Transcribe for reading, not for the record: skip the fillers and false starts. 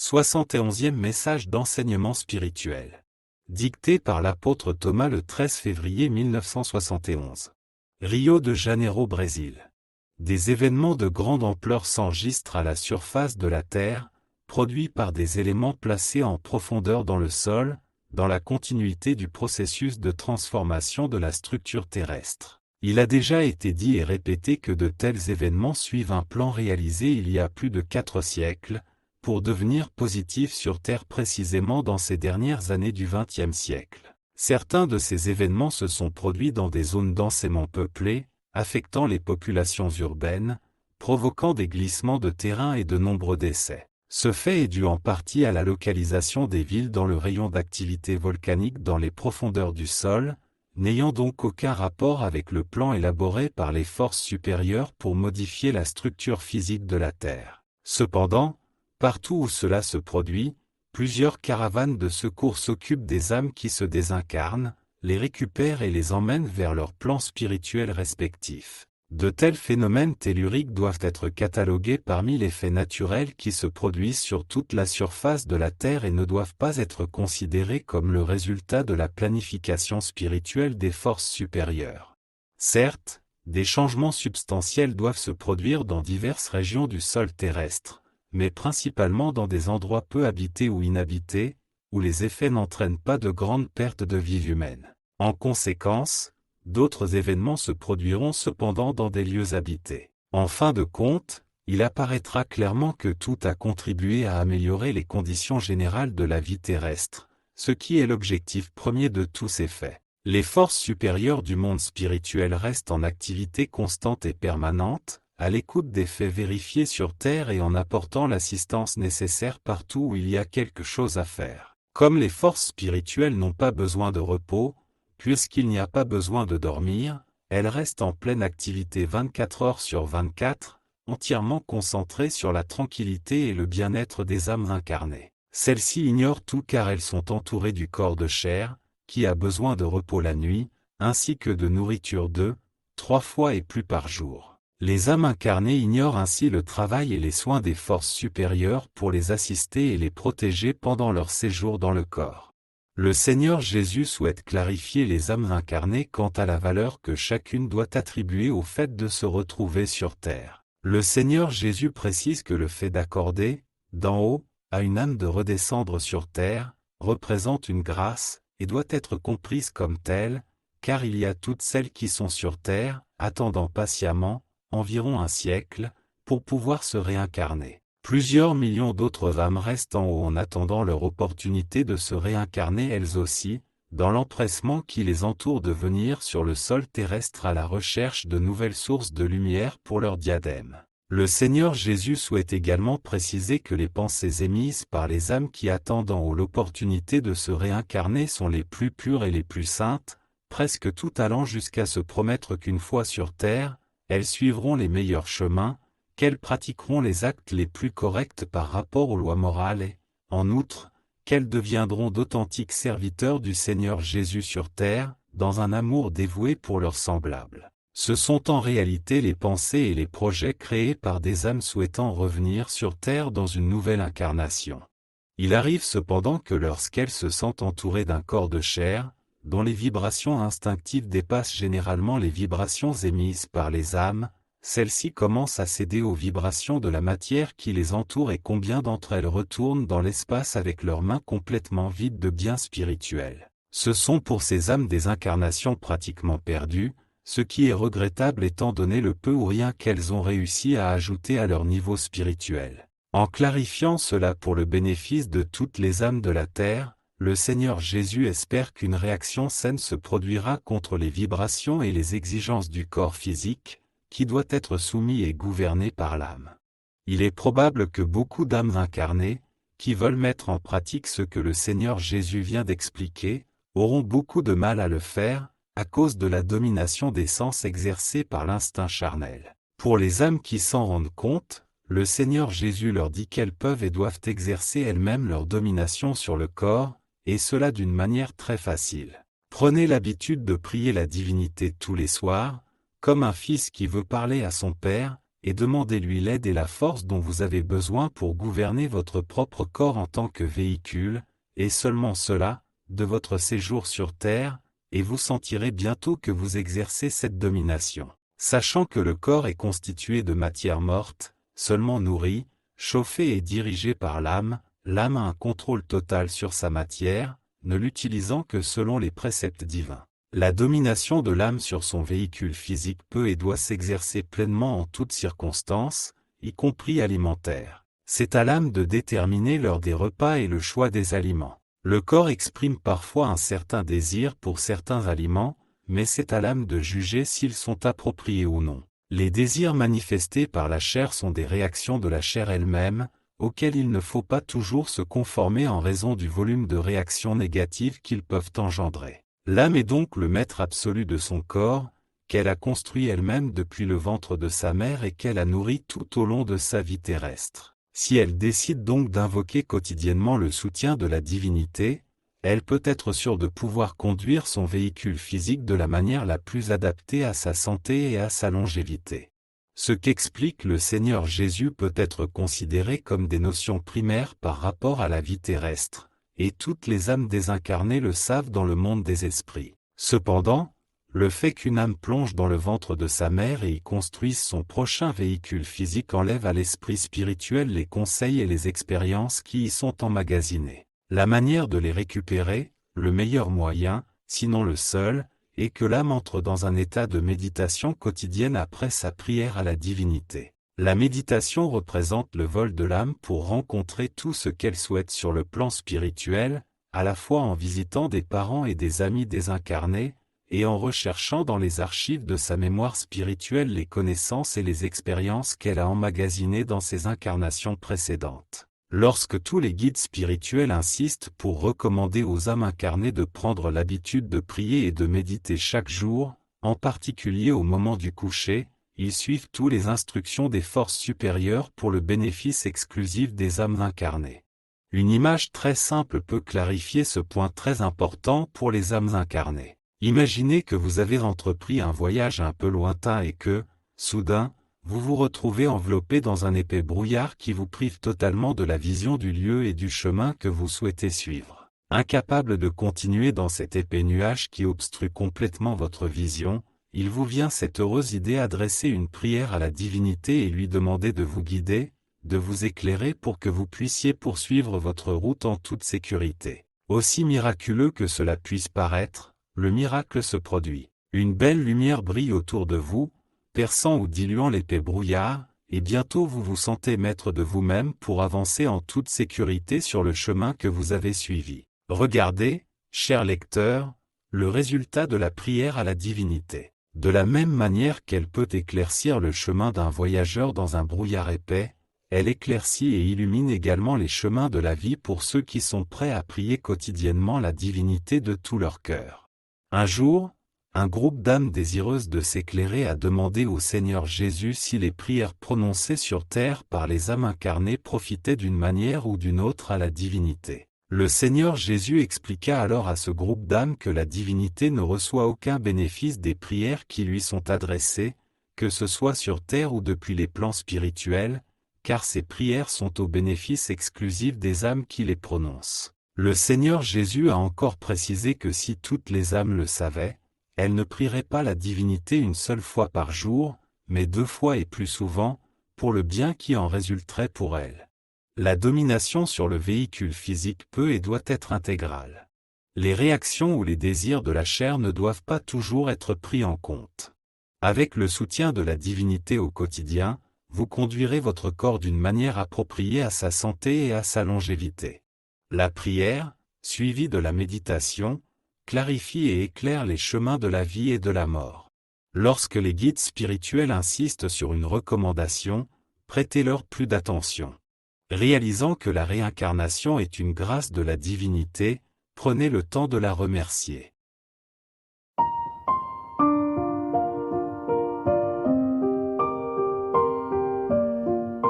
71e message d'enseignement spirituel. Dicté par l'apôtre Thomas le 13 février 1971. Rio de Janeiro, Brésil. Des événements de grande ampleur s'enregistrent à la surface de la Terre, produits par des éléments placés en profondeur dans le sol, dans la continuité du processus de transformation de la structure terrestre. Il a déjà été dit et répété que de tels événements suivent un plan réalisé il y a plus de 4 siècles, pour devenir positifs sur Terre précisément dans ces dernières années du XXe siècle. Certains de ces événements se sont produits dans des zones densément peuplées, affectant les populations urbaines, provoquant des glissements de terrain et de nombreux décès. Ce fait est dû en partie à la localisation des villes dans le rayon d'activité volcanique dans les profondeurs du sol, n'ayant donc aucun rapport avec le plan élaboré par les forces supérieures pour modifier la structure physique de la Terre. Cependant, partout où cela se produit, plusieurs caravanes de secours s'occupent des âmes qui se désincarnent, les récupèrent et les emmènent vers leurs plans spirituels respectifs. De tels phénomènes telluriques doivent être catalogués parmi les faits naturels qui se produisent sur toute la surface de la Terre et ne doivent pas être considérés comme le résultat de la planification spirituelle des forces supérieures. Certes, des changements substantiels doivent se produire dans diverses régions du sol terrestre, mais principalement dans des endroits peu habités ou inhabités, où les effets n'entraînent pas de grandes pertes de vies humaines. En conséquence, d'autres événements se produiront cependant dans des lieux habités. En fin de compte, il apparaîtra clairement que tout a contribué à améliorer les conditions générales de la vie terrestre, ce qui est l'objectif premier de tous ces faits. Les forces supérieures du monde spirituel restent en activité constante et permanente, à l'écoute des faits vérifiés sur Terre et en apportant l'assistance nécessaire partout où il y a quelque chose à faire. Comme les forces spirituelles n'ont pas besoin de repos, puisqu'il n'y a pas besoin de dormir, elles restent en pleine activité 24 heures sur 24, entièrement concentrées sur la tranquillité et le bien-être des âmes incarnées. Celles-ci ignorent tout car elles sont entourées du corps de chair, qui a besoin de repos la nuit, ainsi que de nourriture 2-3 fois et plus par jour. Les âmes incarnées ignorent ainsi le travail et les soins des forces supérieures pour les assister et les protéger pendant leur séjour dans le corps. Le Seigneur Jésus souhaite clarifier les âmes incarnées quant à la valeur que chacune doit attribuer au fait de se retrouver sur terre. Le Seigneur Jésus précise que le fait d'accorder, d'en haut, à une âme de redescendre sur terre, représente une grâce, et doit être comprise comme telle, car il y a toutes celles qui sont sur terre, attendant patiemment, environ un siècle, pour pouvoir se réincarner. Plusieurs millions d'autres âmes restent en haut en attendant leur opportunité de se réincarner elles aussi, dans l'empressement qui les entoure de venir sur le sol terrestre à la recherche de nouvelles sources de lumière pour leur diadème. Le Seigneur Jésus souhaite également préciser que les pensées émises par les âmes qui attendent en haut l'opportunité de se réincarner sont les plus pures et les plus saintes, presque tout allant jusqu'à se promettre qu'une fois sur terre, elles suivront les meilleurs chemins, qu'elles pratiqueront les actes les plus corrects par rapport aux lois morales et, en outre, qu'elles deviendront d'authentiques serviteurs du Seigneur Jésus sur terre, dans un amour dévoué pour leurs semblables. Ce sont en réalité les pensées et les projets créés par des âmes souhaitant revenir sur terre dans une nouvelle incarnation. Il arrive cependant que lorsqu'elles se sentent entourées d'un corps de chair, dont les vibrations instinctives dépassent généralement les vibrations émises par les âmes, celles-ci commencent à céder aux vibrations de la matière qui les entoure et combien d'entre elles retournent dans l'espace avec leurs mains complètement vides de biens spirituels. Ce sont pour ces âmes des incarnations pratiquement perdues, ce qui est regrettable étant donné le peu ou rien qu'elles ont réussi à ajouter à leur niveau spirituel. En clarifiant cela pour le bénéfice de toutes les âmes de la Terre, le Seigneur Jésus espère qu'une réaction saine se produira contre les vibrations et les exigences du corps physique, qui doit être soumis et gouverné par l'âme. Il est probable que beaucoup d'âmes incarnées, qui veulent mettre en pratique ce que le Seigneur Jésus vient d'expliquer, auront beaucoup de mal à le faire, à cause de la domination des sens exercée par l'instinct charnel. Pour les âmes qui s'en rendent compte, le Seigneur Jésus leur dit qu'elles peuvent et doivent exercer elles-mêmes leur domination sur le corps, et cela d'une manière très facile. Prenez l'habitude de prier la divinité tous les soirs, comme un fils qui veut parler à son père, et demandez-lui l'aide et la force dont vous avez besoin pour gouverner votre propre corps en tant que véhicule, et seulement cela, de votre séjour sur Terre, et vous sentirez bientôt que vous exercez cette domination. Sachant que le corps est constitué de matière morte, seulement nourrie, chauffée et dirigée par l'âme, l'âme a un contrôle total sur sa matière, ne l'utilisant que selon les préceptes divins. La domination de l'âme sur son véhicule physique peut et doit s'exercer pleinement en toutes circonstances, y compris alimentaires. C'est à l'âme de déterminer l'heure des repas et le choix des aliments. Le corps exprime parfois un certain désir pour certains aliments, mais c'est à l'âme de juger s'ils sont appropriés ou non. Les désirs manifestés par la chair sont des réactions de la chair elle-même, auxquelles il ne faut pas toujours se conformer en raison du volume de réactions négatives qu'ils peuvent engendrer. L'âme est donc le maître absolu de son corps, qu'elle a construit elle-même depuis le ventre de sa mère et qu'elle a nourri tout au long de sa vie terrestre. Si elle décide donc d'invoquer quotidiennement le soutien de la divinité, elle peut être sûre de pouvoir conduire son véhicule physique de la manière la plus adaptée à sa santé et à sa longévité. Ce qu'explique le Seigneur Jésus peut être considéré comme des notions primaires par rapport à la vie terrestre, et toutes les âmes désincarnées le savent dans le monde des esprits. Cependant, le fait qu'une âme plonge dans le ventre de sa mère et y construise son prochain véhicule physique enlève à l'esprit spirituel les conseils et les expériences qui y sont emmagasinés. La manière de les récupérer, le meilleur moyen, sinon le seul, est que l'âme entre dans un état de méditation quotidienne après sa prière à la divinité. La méditation représente le vol de l'âme pour rencontrer tout ce qu'elle souhaite sur le plan spirituel, à la fois en visitant des parents et des amis désincarnés, et en recherchant dans les archives de sa mémoire spirituelle les connaissances et les expériences qu'elle a emmagasinées dans ses incarnations précédentes. Lorsque tous les guides spirituels insistent pour recommander aux âmes incarnées de prendre l'habitude de prier et de méditer chaque jour, en particulier au moment du coucher, ils suivent tous les instructions des forces supérieures pour le bénéfice exclusif des âmes incarnées. Une image très simple peut clarifier ce point très important pour les âmes incarnées. Imaginez que vous avez entrepris un voyage un peu lointain et que, soudain, vous vous retrouvez enveloppé dans un épais brouillard qui vous prive totalement de la vision du lieu et du chemin que vous souhaitez suivre. Incapable de continuer dans cet épais nuage qui obstrue complètement votre vision, il vous vient cette heureuse idée d'adresser une prière à la divinité et lui demander de vous guider, de vous éclairer pour que vous puissiez poursuivre votre route en toute sécurité. Aussi miraculeux que cela puisse paraître, le miracle se produit. Une belle lumière brille autour de vous, perçant ou diluant l'épais brouillard, et bientôt vous vous sentez maître de vous-même pour avancer en toute sécurité sur le chemin que vous avez suivi. Regardez, cher lecteur, le résultat de la prière à la divinité. De la même manière qu'elle peut éclaircir le chemin d'un voyageur dans un brouillard épais, elle éclaircit et illumine également les chemins de la vie pour ceux qui sont prêts à prier quotidiennement la divinité de tout leur cœur. Un jour, un groupe d'âmes désireuses de s'éclairer a demandé au Seigneur Jésus si les prières prononcées sur terre par les âmes incarnées profitaient d'une manière ou d'une autre à la divinité. Le Seigneur Jésus expliqua alors à ce groupe d'âmes que la divinité ne reçoit aucun bénéfice des prières qui lui sont adressées, que ce soit sur terre ou depuis les plans spirituels, car ces prières sont au bénéfice exclusif des âmes qui les prononcent. Le Seigneur Jésus a encore précisé que si toutes les âmes le savaient, elles ne prieraient pas la divinité une seule fois par jour, mais 2 fois et plus souvent, pour le bien qui en résulterait pour elles. La domination sur le véhicule physique peut et doit être intégrale. Les réactions ou les désirs de la chair ne doivent pas toujours être pris en compte. Avec le soutien de la divinité au quotidien, vous conduirez votre corps d'une manière appropriée à sa santé et à sa longévité. La prière, suivie de la méditation, clarifie et éclaire les chemins de la vie et de la mort. Lorsque les guides spirituels insistent sur une recommandation, prêtez-leur plus d'attention. Réalisant que la réincarnation est une grâce de la divinité, prenez le temps de la remercier.